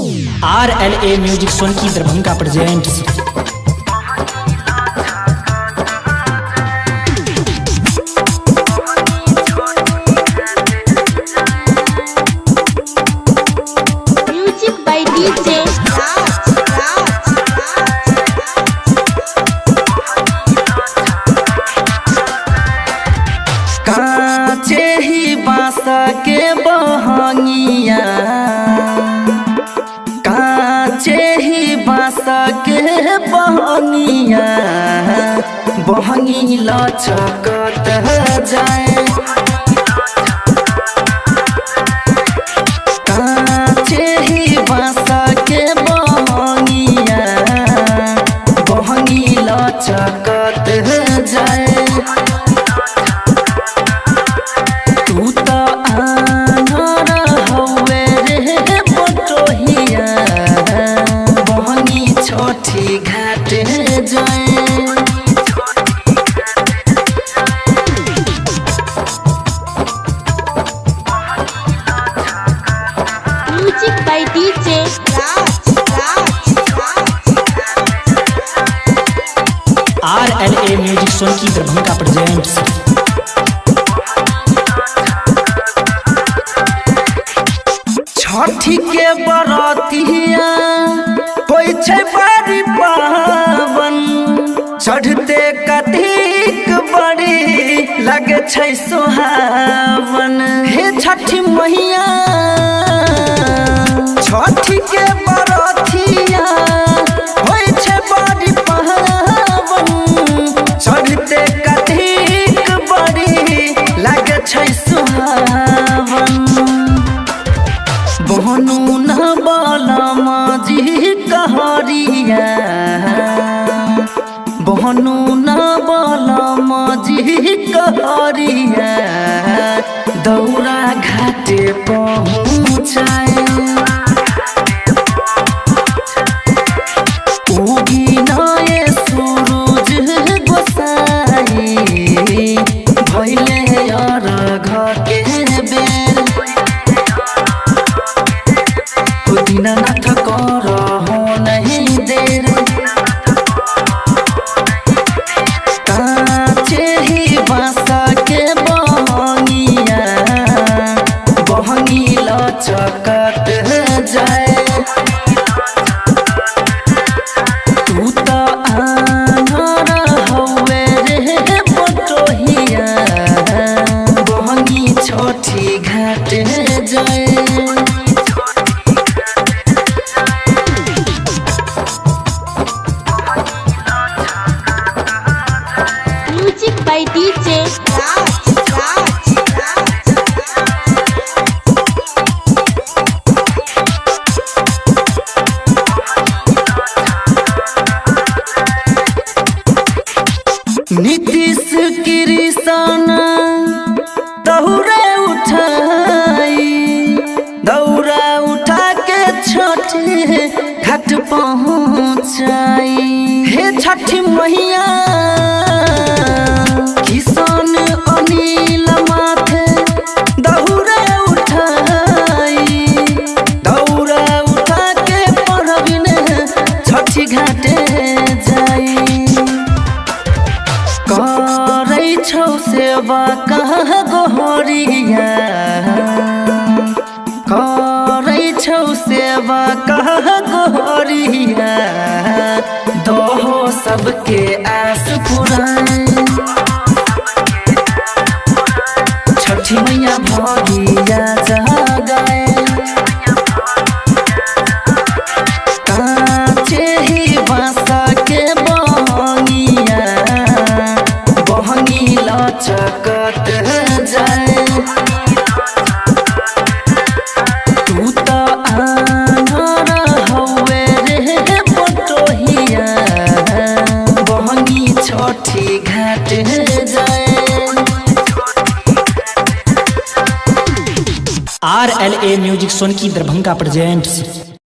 RLA music सोनकी Darbhanga presents. Music by DJ काचे ही बांस के बहंगिया, काचे ही बांस के बहंगिया, बहंगी लचकत जाए। काचे ही बांस के बहंगिया, बहंगी लचकत जाए। तू तो आनर हवे रे बटोहिया, बहनी छोटी घाट जाए। Music by DJ RLA music सोनकी दरभंगा प्रेजेंट्स। छठी के बरतिया होई छै बड़ी पावन, चढ़ते कतिक बड़ी लगे छै सुहावन। हे छठी मैया, छठी के बरतिया होई छै बड़ी पावन, चढ़ते कतिक बड़ी लगे छै सुहावन। बहनू न बलम जी कहरिया, बहनू न बलम जी कहरिया, दौरा घाटे पहुँचाए। उगी नए सूरज गोसाई, भइले अर्घ के बेर। दीनानाथ कर हो नहीं देर, काचे ही बांस के बहंगिया, बहंगी लचकत जाए। तू तो आनर हवे रे बटोहिया, बहंगी छोटी घाट जाए। Music by DJ Nitish Krishna दौड़ा उठाई, दौड़ा उठा के छठी घाट पहुँचाई। हे छठी मैया, किसान अनिल माथे दौड़ा उठाई, दौड़ा उठा के परबिन छठी घाटे जाई। करै छौ सेवा कह गोहरिया, करै छौ सेवा कह गोहरिया, दहो सबके आस पुराए। छठी मैया भगिया जगाए। काचे ही बांस के बहंगिया, बहंगी लचकत जाए। तू तो आनर हवे रे बटोहिया, बहंगी छोटी घाट जाए। RLA म्यूजिक सोनकी दरभंगा प्रेजेंट्स।